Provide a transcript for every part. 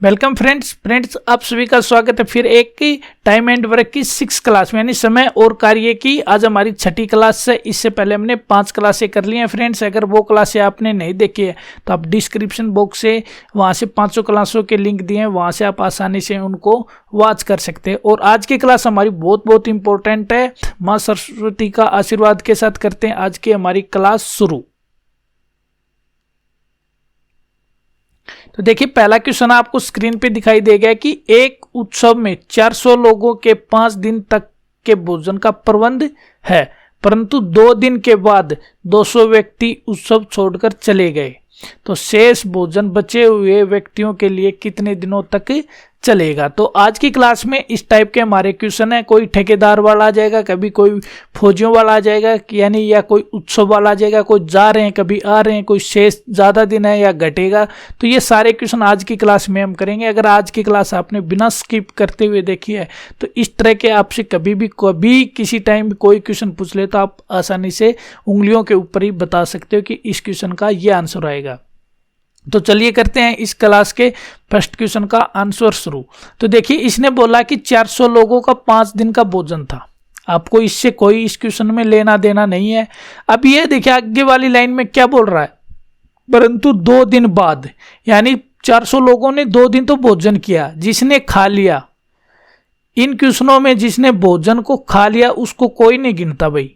Welcome friends आप सभी का स्वागत है फिर एक की टाइम एंड वर्क की 6 क्लास में यानी समय और कार्य की। आज हमारी 6ठी क्लास है। इससे पहले हमने 5 क्लासें कर ली हैं फ्रेंड्स। अगर वो क्लासें आपने नहीं देखी है तो आप डिस्क्रिप्शन बॉक्स से वहां से 5 क्लासों के लिंक दिए हैं, वहां से आप आसानी से उनको वॉच कर सकते हैं। और आज की क्लास हमारी बहुत इंपॉर्टेंट है। माँ सरस्वती का आशीर्वाद के साथ करते हैं आज की हमारी क्लास शुरू। तो देखिए पहला क्वेश्चन आपको स्क्रीन पे दिखाई देगा कि एक उत्सव में 400 लोगों के 5 दिन तक के भोजन का प्रबंध है, परंतु 2 दिन के बाद 200 व्यक्ति उत्सव छोड़कर चले गए। तो शेष भोजन बचे हुए व्यक्तियों के लिए कितने दिनों तक चलेगा। तो आज की क्लास में इस टाइप के हमारे क्वेश्चन है। कोई ठेकेदार वाला आ जाएगा, कभी कोई फौजियों वाला आ जाएगा यानी, या कोई उत्सव वाला आ जाएगा, कोई जा रहे हैं कभी आ रहे हैं, कोई शेष ज़्यादा दिन है या घटेगा। तो ये सारे क्वेश्चन आज की क्लास में हम करेंगे। अगर आज की क्लास आपने बिना स्किप करते हुए देखी है तो इस तरह के आपसे कभी किसी टाइम कोई क्वेश्चन पूछ ले तो आप आसानी से उंगलियों के ऊपर ही बता सकते हो कि इस क्वेश्चन का ये आंसर आएगा। तो चलिए करते हैं इस क्लास के फर्स्ट क्वेश्चन का आंसर शुरू। तो देखिए इसने बोला कि 400 लोगों का 5 दिन का भोजन था। आपको इससे कोई इस क्वेश्चन में लेना देना नहीं है। अब ये देखिए आगे वाली लाइन में क्या बोल रहा है, परंतु 2 दिन बाद, यानी 400 लोगों ने 2 दिन तो भोजन किया। जिसने खा लिया, इन क्वेश्चनों में जिसने भोजन को खा लिया उसको कोई नहीं गिनता भाई,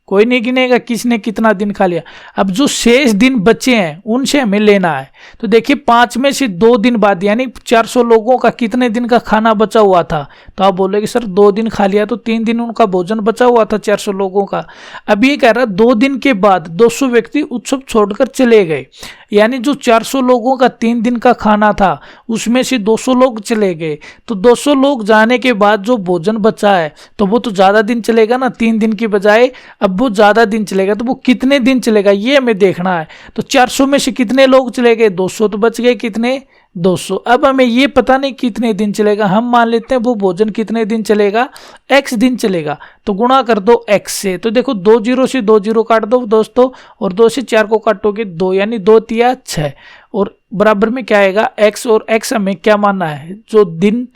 कोई नहीं गिनेगा किसने कितना दिन खा लिया। अब जो शेष दिन बचे हैं उनसे हमें लेना है। तो देखिए 5 में से 2 दिन बाद यानी 400 लोगों का कितने दिन का खाना बचा हुआ था। तो आप बोलेगे सर 2 दिन खा लिया तो 3 दिन उनका भोजन बचा हुआ था 400 लोगों का। अब ये कह रहा 2 दिन के बाद 200 व्यक्ति उत्सव छोड़कर चले गए, यानी जो 400 लोगों का 3 दिन का खाना था उसमें से 200 लोग चले गए। तो 200 लोग जाने के बाद जो भोजन बचा है तो वो तो ज़्यादा दिन चलेगा ना, 3 दिन की बजाय अब वो ज़्यादा दिन चलेगा। तो वो कितने दिन चलेगा ये हमें देखना है। तो 400 में से कितने लोग चले गए, 200 तो बच गए, कितने 200। अब हमें ये पता नहीं कितने दिन चलेगा, हम मान लेते हैं वो भोजन कितने दिन चलेगा, x दिन चलेगा। तो गुणा कर दो x से। तो देखो 2 0 से 2 0 काट दो दोस्तों, और 2 से 4 को काटोगे 2, यानी 2 तिया 6, और बराबर में क्या आएगा x। और x हमें क्या मानना है, जो दिन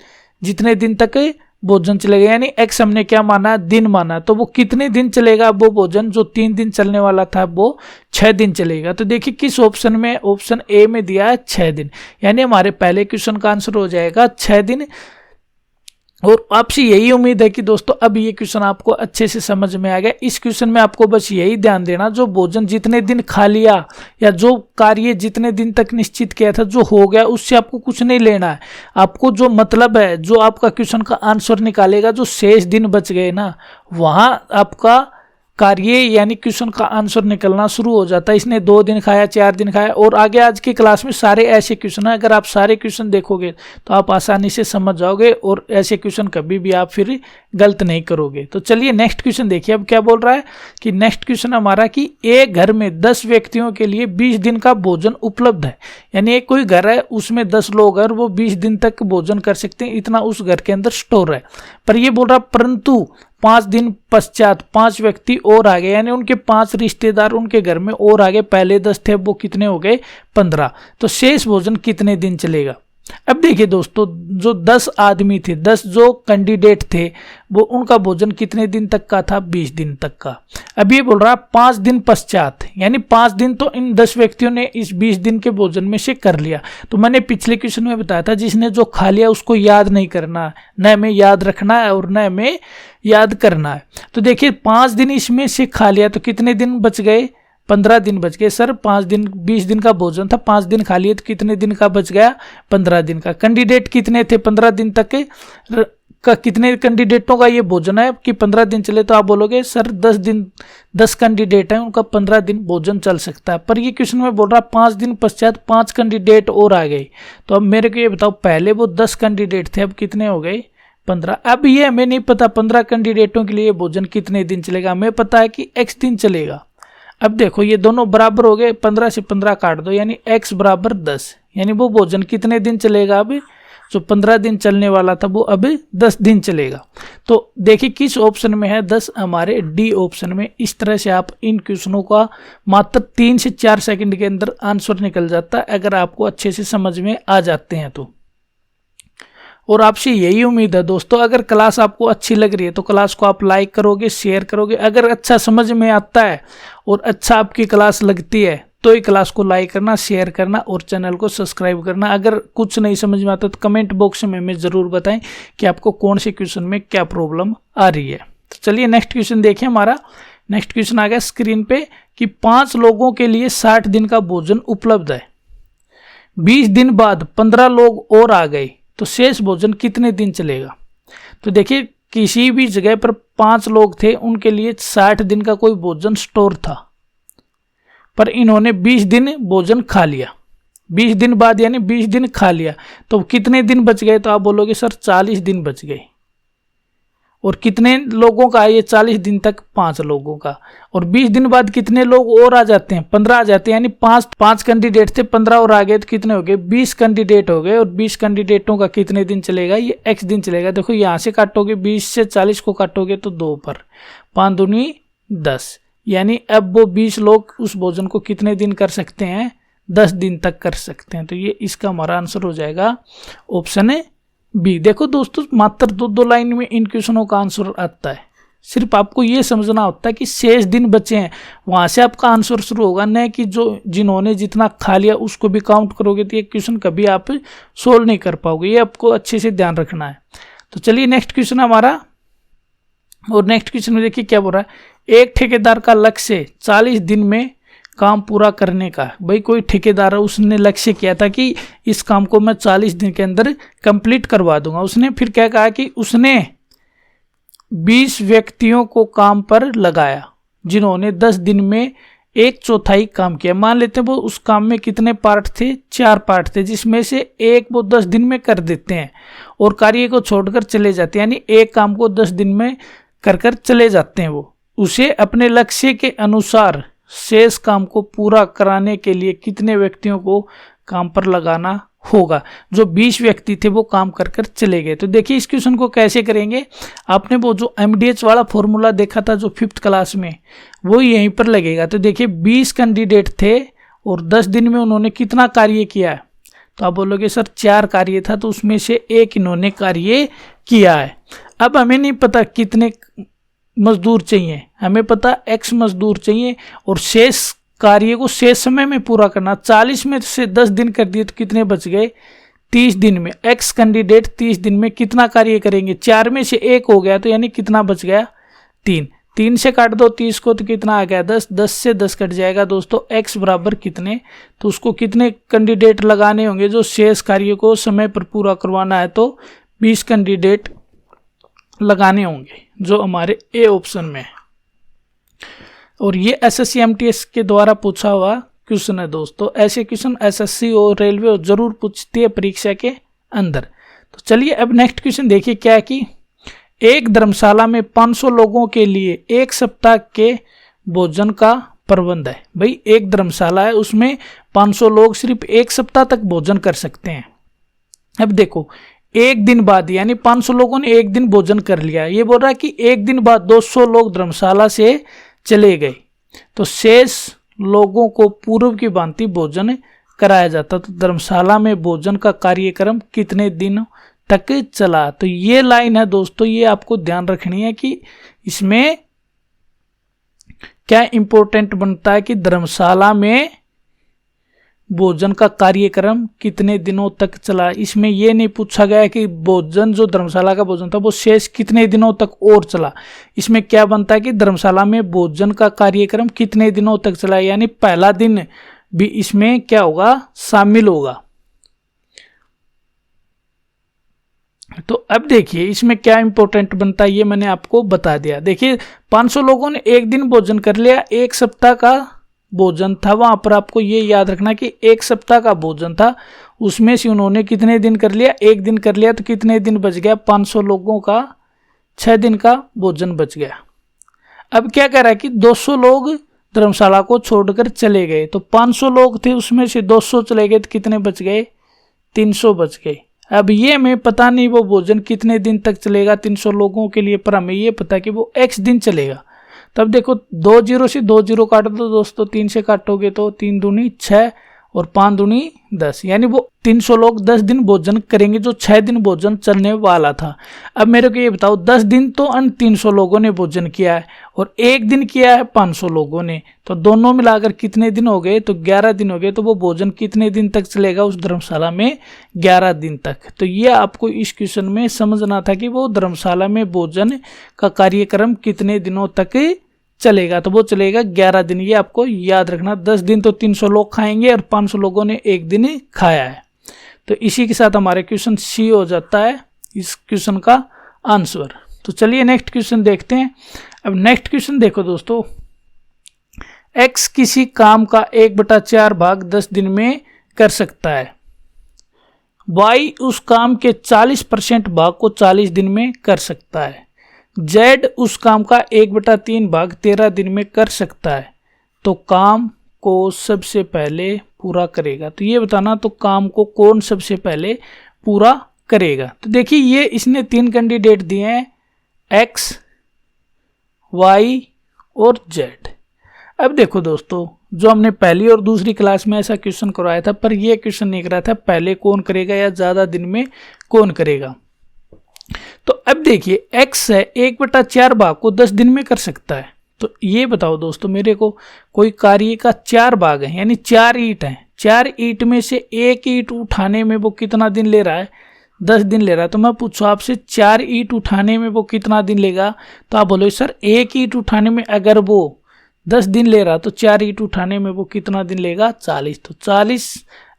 जितने दिन तक भोजन चलेगा, यानी x हमने क्या माना, दिन माना। तो वो कितने दिन चलेगा वो भोजन, जो 3 दिन चलने वाला था वो 6 दिन चलेगा। तो देखिए किस ऑप्शन में, ऑप्शन ए में दिया है 6 दिन, यानी हमारे पहले क्वेश्चन का आंसर हो जाएगा 6 दिन। और आपसे यही उम्मीद है कि दोस्तों अब ये क्वेश्चन आपको अच्छे से समझ में आ गया। इस क्वेश्चन में आपको बस यही ध्यान देना, जो भोजन जितने दिन खा लिया या जो कार्य जितने दिन तक निश्चित किया था जो हो गया, उससे आपको कुछ नहीं लेना है। आपको जो मतलब है, जो आपका क्वेश्चन का आंसर निकालेगा, जो शेष दिन बच गए ना, वहां आपका कार्य यानी क्वेश्चन का आंसर निकलना शुरू हो जाता है। इसने 2 दिन खाया, 4 दिन खाया, और आगे आज की क्लास में सारे ऐसे क्वेश्चन है। अगर आप सारे क्वेश्चन देखोगे तो आप आसानी से समझ जाओगे और ऐसे क्वेश्चन कभी भी आप फिर गलत नहीं करोगे। तो चलिए नेक्स्ट क्वेश्चन देखिए। अब क्या बोल रहा है कि नेक्स्ट क्वेश्चन हमारा कि एक घर में 10 व्यक्तियों के लिए 20 दिन का भोजन उपलब्ध है। यानी एक कोई घर है उसमें 10 लोग हैं, वो 20 दिन तक भोजन कर सकते हैं, इतना उस घर के अंदर स्टोर है। पर ये बोल रहा परंतु 5 दिन पश्चात 5 व्यक्ति और आ गए, यानी उनके 5 रिश्तेदार उनके घर में और आ गए। पहले 10 थे, वो कितने हो गए, 15। तो शेष भोजन कितने दिन चलेगा। अब देखिए दोस्तों, जो 10 आदमी थे, 10 जो कैंडिडेट थे, वो उनका भोजन कितने दिन तक का था, 20 दिन तक का। अब ये बोल रहा 5 दिन पश्चात, यानी 5 दिन तो इन 10 व्यक्तियों ने इस 20 दिन के भोजन में से कर लिया। तो मैंने पिछले क्वेश्चन में बताया था, जिसने जो खा लिया उसको याद नहीं करना, न हमें याद रखना है और न हमें याद करना है। तो देखिए 5 दिन इसमें से खा लिया तो कितने दिन बच गए, 15 दिन बच गए। सर 5 दिन 20 दिन का भोजन था, 5 दिन खा लिए तो कितने दिन का बच गया, 15 दिन का। कैंडिडेट कितने थे 15 दिन तक का, कितने कैंडिडेटों का ये भोजन है कि 15 दिन चले। तो आप बोलोगे सर 10 दिन 10 कैंडिडेट हैं, उनका 15 दिन भोजन चल सकता है। पर ये क्वेश्चन में बोल रहा 5 दिन पश्चात 5 कैंडिडेट और आ गए। तो अब मेरे को ये बताओ, पहले वो 10 कैंडिडेट थे, अब कितने हो गए, 15। अब ये हमें नहीं पता 15 कैंडिडेटों के लिए भोजन कितने दिन चलेगा, हमें पता है कि x दिन चलेगा। अब देखो ये दोनों बराबर हो गए, 15 से 15 काट दो, यानी x बराबर 10, यानी वो भोजन कितने दिन चलेगा, अब जो 15 दिन चलने वाला था वो अब 10 दिन चलेगा। तो देखिए किस ऑप्शन में है 10, हमारे डी ऑप्शन में। इस तरह से आप इन क्वेश्चनों का मात्र 3 से 4 सेकंड के अंदर आंसर निकल जाता है, अगर आपको अच्छे से समझ में आ जाते हैं तो। और आपसे यही उम्मीद है दोस्तों, अगर क्लास आपको अच्छी लग रही है तो क्लास को आप लाइक करोगे, शेयर करोगे। अगर अच्छा समझ में आता है और अच्छा आपकी क्लास लगती है तो ये क्लास को लाइक करना, शेयर करना और चैनल को सब्सक्राइब करना। अगर कुछ नहीं समझ में आता तो कमेंट बॉक्स में हमें ज़रूर बताएं कि आपको कौन से क्वेश्चन में क्या प्रॉब्लम आ रही है। तो चलिए नेक्स्ट क्वेश्चन देखिए। हमारा नेक्स्ट क्वेश्चन आ गया स्क्रीन पे कि 5 लोगों के लिए 60 दिन का भोजन उपलब्ध है। 20 दिन बाद 15 लोग और आ गए तो शेष भोजन कितने दिन चलेगा। तो देखिए किसी भी जगह पर 5 लोग थे, उनके लिए 60 दिन का कोई भोजन स्टोर था, पर इन्होंने 20 दिन भोजन खा लिया। 20 दिन बाद यानी 20 दिन खा लिया तो कितने दिन बच गए। तो आप बोलोगे सर 40 दिन बच गए। और कितने लोगों का है ये 40 दिन तक, 5 लोगों का। और 20 दिन बाद कितने लोग और आ जाते हैं, 15 आ जाते हैं, यानी 5 कैंडिडेट थे, 15 और आ गए तो कितने हो गए, 20 कैंडिडेट हो गए। और 20 कैंडिडेटों का कितने दिन चलेगा, ये x दिन चलेगा। देखो यहाँ से काटोगे, 20 से 40 को काटोगे तो 2 पर 5 दूनी 10, यानी अब वो 20 लोग उस भोजन को कितने दिन कर सकते हैं, 10 दिन तक कर सकते हैं। तो ये इसका हमारा आंसर हो जाएगा ऑप्शन बी। देखो दोस्तों मात्र 2 लाइन में इन क्वेश्चनों का आंसर आता है। सिर्फ आपको ये समझना होता है कि शेष दिन बचे हैं, वहां से आपका आंसर शुरू होगा, न कि जो जिन्होंने जितना खा लिया उसको भी काउंट करोगे तो ये क्वेश्चन कभी आप सोल्व नहीं कर पाओगे। ये आपको अच्छे से ध्यान रखना है। तो चलिए नेक्स्ट क्वेश्चन हमारा, और नेक्स्ट क्वेश्चन में देखिए क्या बोल रहा है। एक ठेकेदार का लक्ष्य 40 दिन में काम पूरा करने का। भाई कोई ठेकेदार है, उसने लक्ष्य किया था कि इस काम को मैं 40 दिन के अंदर कंप्लीट करवा दूंगा। उसने फिर क्या कहा कि उसने 20 व्यक्तियों को काम पर लगाया जिन्होंने 10 दिन में 1/4 काम किया। मान लेते हैं वो उस काम में कितने पार्ट थे, 4 पार्ट थे, जिसमें से एक वो 10 दिन में कर देते हैं और कार्य को छोड़कर चले जाते हैं, यानी एक काम को 10 दिन में कर चले जाते हैं। वो उसे अपने लक्ष्य के अनुसार शेष काम को पूरा कराने के लिए कितने व्यक्तियों को काम पर लगाना होगा। जो 20 व्यक्ति थे वो काम कर चले गए। तो देखिए इस क्वेश्चन को कैसे करेंगे। आपने वो जो MDH वाला फॉर्मूला देखा था जो 5th क्लास में, वो यहीं पर लगेगा। तो देखिए 20 कैंडिडेट थे और 10 दिन में उन्होंने कितना कार्य किया है। तो आप बोलोगे सर 4 कार्य था, तो उसमें से 1 इन्होंने कार्य किया है। अब हमें नहीं पता कितने मजदूर चाहिए, हमें पता x मजदूर चाहिए और शेष कार्य को शेष समय में पूरा करना। 40 में से 10 दिन कर दिए तो कितने बच गए, 30 दिन में। x कैंडिडेट 30 दिन में कितना कार्य करेंगे, 4 में से 1 हो गया तो यानी कितना बच गया, 3। 3 से काट दो 30 को तो कितना आ गया, 10। 10 से 10 कट जाएगा दोस्तों, x बराबर कितने, तो उसको कितने कैंडिडेट लगाने होंगे जो शेष कार्य को समय पर पूरा करवाना है, तो 20 कैंडिडेट लगाने होंगे, जो हमारे ए ऑप्शन में है। और ये SSC MTS के द्वारा पूछा हुआ क्वेश्चन है दोस्तों। ऐसे क्वेश्चन SSC और रेलवे और जरूर पूछती है परीक्षा के अंदर। तो चलिए अब नेक्स्ट क्वेश्चन देखिए क्या है कि एक धर्मशाला में 500 लोगों के लिए 1 सप्ताह के भोजन का प्रबंध है। भाई एक धर्मशाला है, उसमें 500 लोग सिर्फ 1 सप्ताह तक भोजन कर सकते हैं। अब देखो एक दिन बाद, यानी 500 लोगों ने एक दिन भोजन कर लिया। ये बोल रहा है कि एक दिन बाद 200 लोग धर्मशाला से चले गए तो शेष लोगों को पूर्व की भांति भोजन कराया जाता। तो धर्मशाला में भोजन का कार्यक्रम कितने दिनों तक चला। तो ये लाइन है दोस्तों, ये आपको ध्यान रखनी है कि इसमें क्या इंपॉर्टेंट बनता है कि धर्मशाला में भोजन का कार्यक्रम कितने दिनों तक चला। इसमें यह नहीं पूछा गया कि भोजन जो धर्मशाला का भोजन था वो शेष कितने दिनों तक और चला। इसमें क्या बनता है कि धर्मशाला में भोजन का कार्यक्रम कितने दिनों तक चला, यानी पहला दिन भी इसमें क्या होगा, शामिल होगा। तो अब देखिए इसमें क्या इंपॉर्टेंट बनता है, ये मैंने आपको बता दिया। देखिए 500 लोगों ने एक दिन भोजन कर लिया, 1 सप्ताह का भोजन था। वहां पर आपको ये याद रखना कि 1 सप्ताह का भोजन था, उसमें से उन्होंने कितने दिन कर लिया, 1 दिन कर लिया, तो कितने दिन बच गया, 500 लोगों का 6 दिन का भोजन बच गया। अब क्या कह रहा है कि 200 लोग धर्मशाला को छोड़कर चले गए, तो 500 लोग थे उसमें से 200 चले गए तो कितने बच गए, 300 बच गए। अब ये हमें पता नहीं वो भोजन कितने दिन तक चलेगा 300 लोगों के लिए, पर हमें ये पता कि वो x दिन चलेगा। तब देखो 2 0 से 2 0 काट दो दोस्तों, 3 से काटोगे तो 3 दूनी 6 और 5 दूनी 10, यानी वो 300 लोग 10 दिन भोजन करेंगे, जो 6 दिन भोजन चलने वाला था। अब मेरे को ये बताओ 10 दिन तो अन्य 300 लोगों ने भोजन किया है और एक दिन किया है 500 लोगों ने, तो दोनों मिलाकर कितने दिन हो गए? तो 11 दिन हो गए। तो वो भोजन कितने दिन तक चलेगा उस धर्मशाला में? 11 दिन तक। तो ये आपको इस क्वेश्चन में समझना था कि वो धर्मशाला में भोजन का कार्यक्रम कितने दिनों तक चलेगा। तो वो चलेगा 11 दिन। ये आपको याद रखना। 10 दिन तो 300 लोग खाएंगे और 500 लोगों ने एक दिन खाया है। तो इसी के साथ हमारे क्वेश्चन सी हो जाता है इस क्वेश्चन का आंसर। तो चलिए नेक्स्ट क्वेश्चन देखते हैं। अब नेक्स्ट क्वेश्चन देखो दोस्तों, x किसी काम का 1/4 भाग 10 दिन में कर सकता है, y उस काम के 40% भाग को 40 दिन में कर सकता है, z उस काम का 1/3 भाग 13 दिन में कर सकता है, तो काम को सबसे पहले पूरा करेगा। तो ये बताना, तो काम को कौन सबसे पहले पूरा करेगा। तो देखिए ये इसने 3 कैंडिडेट दिए हैं, x, y और z। अब देखो दोस्तों, जो हमने पहली और दूसरी क्लास में ऐसा क्वेश्चन करवाया था, पर यह क्वेश्चन नहीं कराया था पहले कौन करेगा या ज्यादा दिन में कौन करेगा। तो अब देखिए x है 1/4 भाग को 10 दिन में कर सकता है। तो ये बताओ दोस्तों मेरे को, कोई कार्य का 4 भाग है, यानी 4 ईंट हैं, 4 ईंट में से एक ईंट उठाने में वो कितना दिन ले रहा है? 10 दिन ले रहा है। तो मैं पूछूं आपसे 4 ईंट उठाने में वो कितना दिन लेगा? तो आप बोलो सर एक ईंट उठाने में अगर वो 10 दिन ले रहा तो 4 ईंट उठाने में वो कितना दिन लेगा? 40। तो 40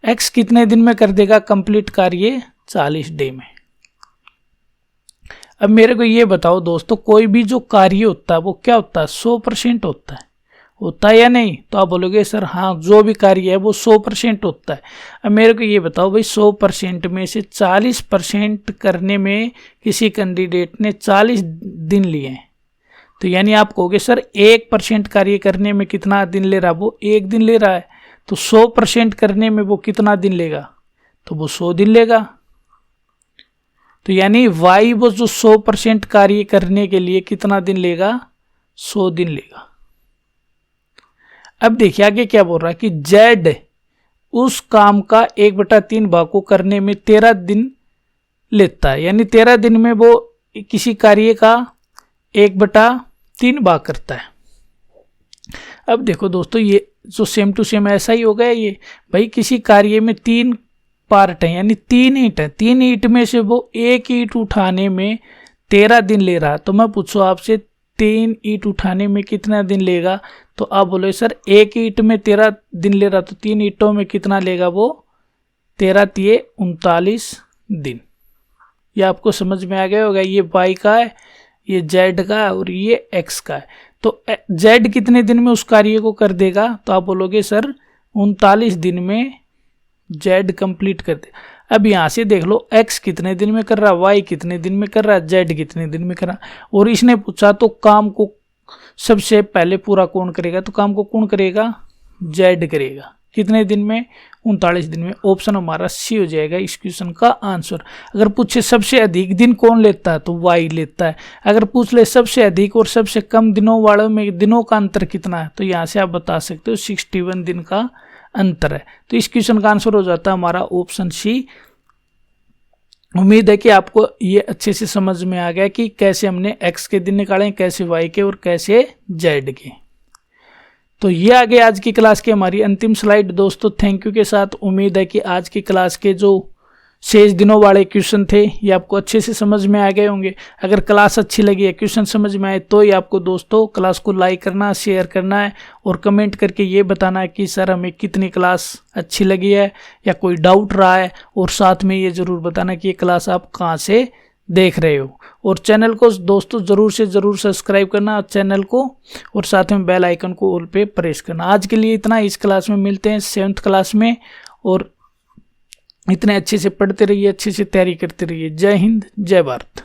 x कितने दिन में कर देगा कंप्लीट कार्य? 40 डे में। अब मेरे को ये बताओ दोस्तों, कोई भी जो कार्य होता है वो क्या होता है? 100% होता है या नहीं? तो आप बोलोगे सर हाँ, जो भी कार्य है वो 100% होता है। अब मेरे को ये बताओ भाई, 100% में से 40% करने में किसी कैंडिडेट ने 40 दिन लिए हैं, तो यानी आप कहोगे सर 1% कार्य करने में कितना दिन ले रहा? वो 1 दिन ले रहा है। तो 100% करने में वो कितना दिन लेगा? तो वो 100 दिन लेगा। तो यानी y वो जो 100% कार्य करने के लिए कितना दिन लेगा? 100 दिन लेगा। अब देखिए आगे क्या बोल रहा है कि z उस काम का 1/3 भाग को करने में 13 दिन लेता है, यानी 13 दिन में वो किसी कार्य का 1/3 भाग करता है। अब देखो दोस्तों, ये जो सेम टू सेम ऐसा ही हो गया। ये भाई किसी कार्य में 3 पार्ट है, यानी 3 ईंट है, 3 ईंट में से वो एक ईंट उठाने में 13 दिन ले रहा। तो मैं पूछूं आपसे 3 ईंट उठाने में कितना दिन लेगा? तो आप बोलो सर एक ईंट में 13 दिन ले रहा, तो 3 ईंटों में कितना लेगा वो? 13 तिये 39 दिन। ये आपको समझ में आ गया होगा। ये y का है, ये z का है और ये x का है। तो z कितने दिन में उस कार्य को कर देगा? तो आप बोलोगे सर 39 दिन में z कंप्लीट कर दे। अब यहाँ से देख लो x कितने दिन में कर रहा, y कितने दिन में कर रहा, z कितने दिन में कर रहा। और इसने पूछा तो काम को सबसे पहले पूरा कौन करेगा? तो काम को कौन करेगा? z करेगा। कितने दिन में? 39 दिन में। ऑप्शन हमारा सी हो जाएगा इस क्वेश्चन का आंसर। अगर पूछे सबसे अधिक दिन कौन लेता है तो y लेता है। अगर पूछ ले सबसे अधिक और सबसे कम दिनों वालों में दिनों का अंतर कितना है, तो यहाँ से आप बता सकते हो 61 दिन का अंतर है। तो इस क्वेश्चन का आंसर हो जाता है हमारा ऑप्शन सी। उम्मीद है कि आपको ये अच्छे से समझ में आ गया कि कैसे हमने x के दिन निकाले, कैसे y के और कैसे z के। तो ये आ गए आज की क्लास की हमारी अंतिम स्लाइड दोस्तों। थैंक यू के साथ उम्मीद है कि आज की क्लास के जो शेष दिनों वाले क्वेश्चन थे ये आपको अच्छे से समझ में आ गए होंगे। अगर क्लास अच्छी लगी है, क्वेश्चन समझ में आए, तो ही आपको दोस्तों क्लास को लाइक करना, शेयर करना है और कमेंट करके ये बताना है कि सर हमें कितनी क्लास अच्छी लगी है या कोई डाउट रहा है। और साथ में ये ज़रूर बताना कि ये क्लास आप कहाँ से देख रहे हो। और चैनल को दोस्तों ज़रूर से ज़रूर सब्सक्राइब करना चैनल को, और साथ में बेल आइकन को ऑल पे प्रेस करना। आज के लिए इतना। इस क्लास में मिलते हैं 7th क्लास में। और इतने अच्छे से पढ़ते रहिए, अच्छे से तैयारी करते रहिए। जय हिंद, जय भारत।